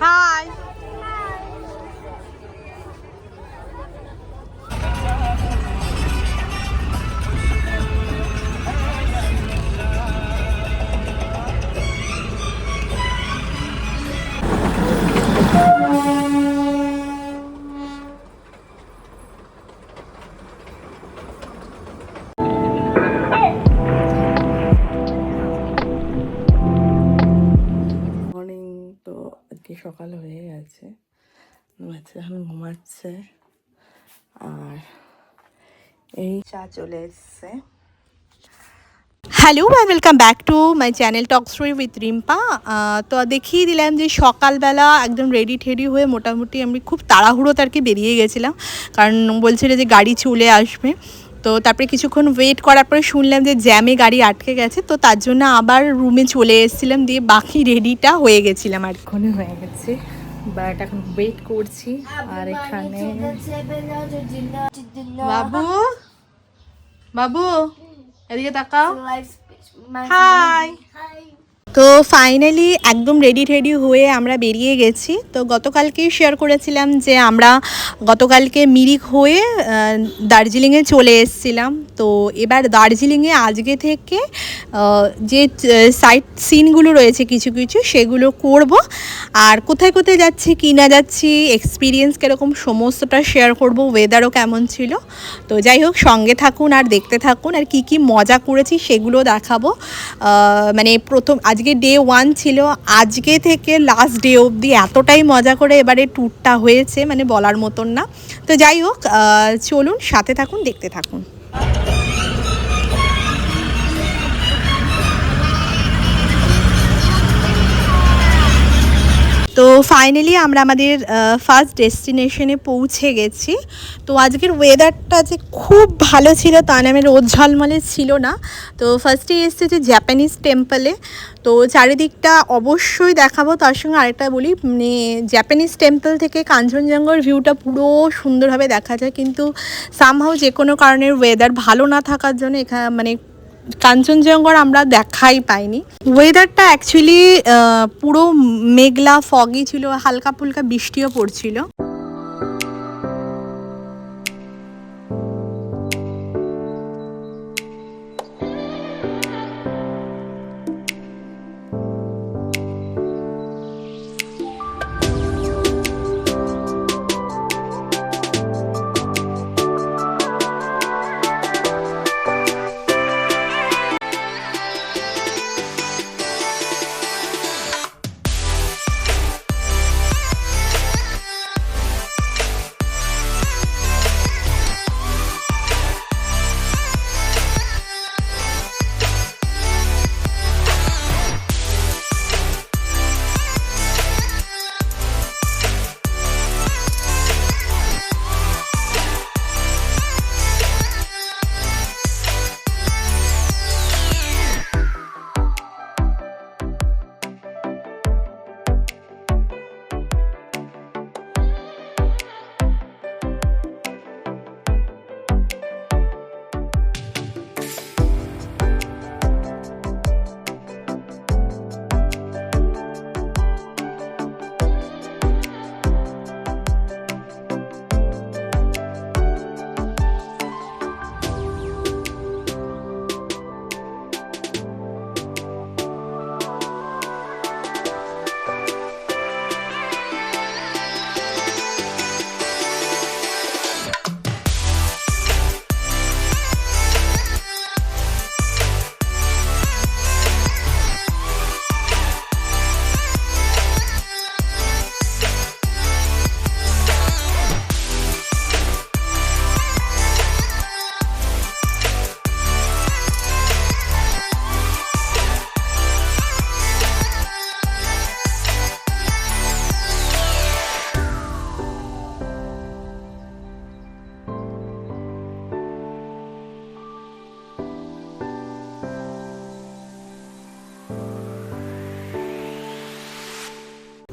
High. Morning. তো আজকে সকাল হয়ে গেছে, বাচ্চা এখন ঘুমাচ্ছে আর এই চা চলে এসছে। Hello and welcome back to my channel talk story with Rimpa. তো দেখিয়ে দিলাম যে সকালবেলা একদম রেডি ঠেডি হয়ে মোটামুটি আমি খুব তাড়াহুড়োতে আর কি বেরিয়ে গেছিলাম, কারণ বলছিল যে গাড়ি চলে আসবে। তো তারপরে কিছুক্ষণ ওয়েট করার পরে শুনলাম যে জ্যামে গাড়ি আটকে গেছে, তো তার জন্য আবার রুমে চলে এসেছিলাম, দিয়ে বাকি রেডিটা হয়ে গেছিলাম আর এখনই হয়ে গেছে, বাট এখন ওয়েট করছি। আর এখানে বাবু, বাবু এদিকে তাকাও। হাই। তো ফাইনালি একদম রেডি টেডি হয়ে আমরা বেরিয়ে গেছি। তো গতকালকেই শেয়ার করেছিলাম যে আমরা গতকালকে মিরিক হয়ে দার্জিলিংয়ে চলে এসেছিলাম। তো এবার দার্জিলিংয়ে আজকে থেকে যে সাইট সিনগুলো রয়েছে কিছু কিছু সেগুলো করব, আর কোথায় কোথায় যাচ্ছি কী না যাচ্ছি, এক্সপিরিয়েন্স কীরকম সমস্তটা শেয়ার করব, ওয়েদারও কেমন ছিল। তো যাই হোক, সঙ্গে থাকুন আর দেখতে থাকুন, আর কি কি মজা করেছি সেগুলো দেখাবো। মানে আজকে ডে 1 ছিল, আজকে থেকে লাস্ট ডে অবধি এতটাই মজা করে এবারে ট্যুরটা হয়েছে, মানে বলার মতন না। তো যাই হোক, চলুন সাথে থাকুন, দেখতে থাকুন। তো ফাইনালি আমরা আমাদের ফার্স্ট ডেস্টিনেশনে পৌঁছে গেছি। তো আজকের ওয়েদারটা যে খুব ভালো ছিল তা নামে রোদ ঝলমলে ছিল না। তো ফার্স্টে এসেছে যে জাপানিজ টেম্পলে, তো চারিদিকটা অবশ্যই দেখাবো। তার সঙ্গে আরেকটা বলি, মানে জাপানিজ টেম্পল থেকে কাঞ্চনজঙ্ঘার ভিউটা পুরো সুন্দরভাবে দেখা যায়, কিন্তু সামহাও যে কোনো কারণের ওয়েদার ভালো না থাকার জন্য এখানে মানে কাঞ্চনজঙ্ঘার আমরা দেখাই পাইনি। ওয়েদারটা অ্যাকচুয়ালি পুরো মেঘলা ফগি ছিল, হালকা ফুলকা বৃষ্টিও পড়ছিল।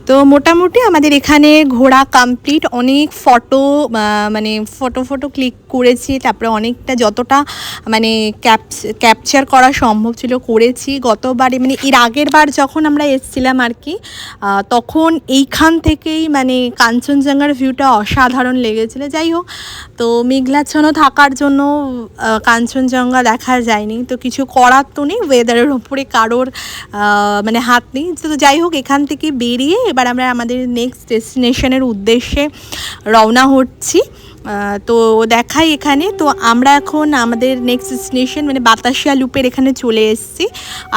তো মোটামুটি আমাদের এখানে ঘোরা কমপ্লিট, অনেক ফটো মানে ফটো ক্লিক করেছি, তারপরে অনেকটা যতটা মানে ক্যাপচার করা সম্ভব ছিল করেছি। গতবারে মানে এর আগের বার যখন আমরা এসেছিলাম আর কি, তখন এইখান থেকেই মানে কাঞ্চনজঙ্ঘার ভিউটা অসাধারণ লেগেছিলো। যাই হোক, তো মেঘলাচ্ছন্ন থাকার জন্য কাঞ্চনজঙ্ঘা দেখা যায়নি, তো কিছু করার তো নেই, ওয়েদারের ওপরে কারোর মানে হাত নেই। তো যাই হোক, এখান থেকে বেরিয়ে এবার আমরা আমাদের নেক্সট ডেস্টিনেশনের উদ্দেশ্যে রওনা হচ্ছি। তো দেখাই এখানে, তো আমরা এখন আমাদের নেক্সট ডেস্টিনেশন মানে বাতাসিয়া লুপের এখানে চলে এসেছি।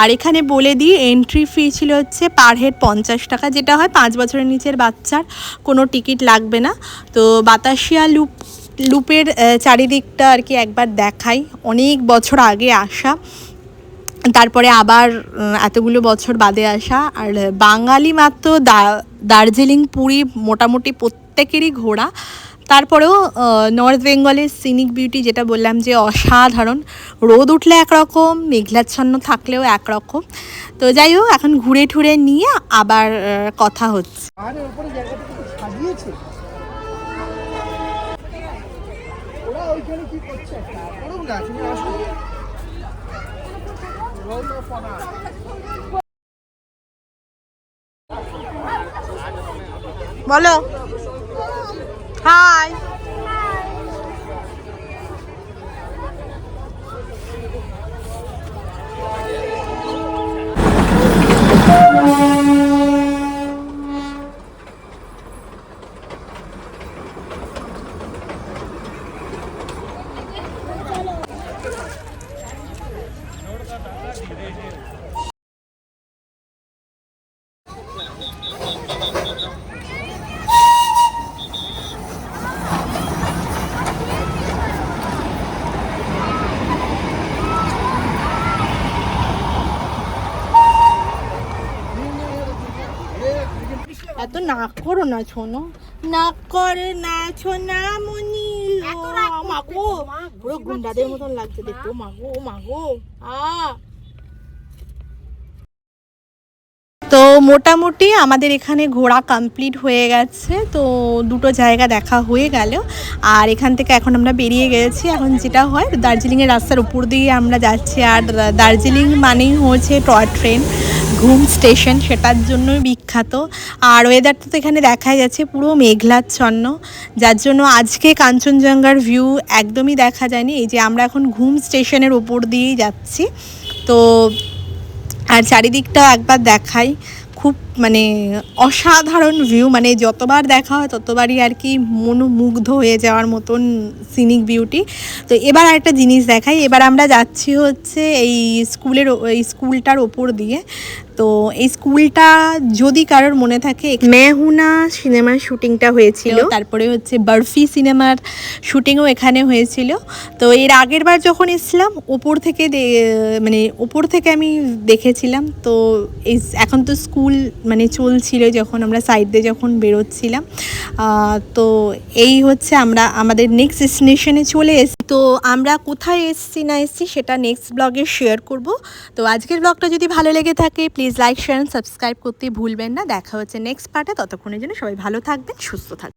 আর এখানে বলে দিই, এন্ট্রি ফি ছিল হচ্ছে পার হেড 50 টাকা, যেটা হয় 5 বছরের নিচের বাচ্চার কোনো টিকিট লাগবে না। তো বাতাসিয়া লুপের চারিদিকটা আর কি একবার দেখাই। অনেক বছর আগে আসা, তারপরে আবার এতগুলো বছর বাদে আসা। আর বাঙালি মাত্র দার্জিলিং পুরী মোটামুটি প্রত্যেকেরই ঘোরা। তারপরেও নর্থ বেঙ্গলের সিনিক বিউটি যেটা বললাম যে অসাধারণ, রোদ উঠলে একরকম, মেঘলাচ্ছন্ন থাকলেও একরকম। তো যাই হোক, এখন ঘুরে ঠুরে নিয়ে আবার কথা হচ্ছে। বলো হাই। এত নাক করো না শোনো, নাক করে না ছোনা মনি। মাগো, পুরো গুন্ডাদের মতন লাগছে দেখো। মাগো মাগো তো মোটামুটি আমাদের এখানে ঘোরা কমপ্লিট হয়ে গেছে। তো দুটো জায়গা দেখা হয়ে গেল, আর এখান থেকে এখন আমরা বেরিয়ে গেছি। এখন যেটা হয়, দার্জিলিংয়ের রাস্তার উপর দিয়ে আমরা যাচ্ছি। আর দার্জিলিং মানেই হচ্ছে টয় ট্রেন, ঘুম স্টেশন, সেটার জন্যই বিখ্যাত। আর ওয়েদারটা তো এখানে দেখাই যাচ্ছে পুরো মেঘলাচ্ছন্ন, যার জন্য আজকে কাঞ্চনজঙ্ঘার ভিউ একদমই দেখা যায়নি। এই যে আমরা এখন ঘুম স্টেশনের ওপর দিয়েই যাচ্ছি। তো আর চারিদিকটা একবার দেখাই, খুব মানে অসাধারণ ভিউ, মানে যতবার দেখা হয় ততবারই আর কি মনোমুগ্ধ হয়ে যাওয়ার মতন সিনিক বিউটি। তো এবার আরেকটা জিনিস দেখাই, এবার আমরা যাচ্ছি হচ্ছে এই স্কুলটার ওপর দিয়ে। তো এই স্কুলটা যদি কারোর মনে থাকে, মেহুনা সিনেমার শুটিংটা হয়েছিল, তারপরে হচ্ছে বরফি সিনেমার শুটিংও এখানে হয়েছিল। তো এর আগের বার যখন এসেছিলাম ওপর থেকে আমি দেখেছিলাম। তো এই এখন তো স্কুল মানে চলছিল যখন আমরা সাইড দিয়ে যখন বেরোচ্ছিলাম। তো এই হচ্ছে আমরা আমাদের নেক্সট ডেস্টিনেশনে চলে এসেছি। তো আমরা কোথায় এসেছি না এসেছি সেটা নেক্সট ব্লগে শেয়ার করব। তো আজকের ব্লগটা যদি ভালো লেগে থাকে প্লিজ লাইক শেয়ার সাবস্ক্রাইব করতে ভুলবেন না। দেখা হচ্ছে নেক্সট পার্টে, ততক্ষণের জন্য সবাই ভালো থাকবেন, সুস্থ থাকবেন।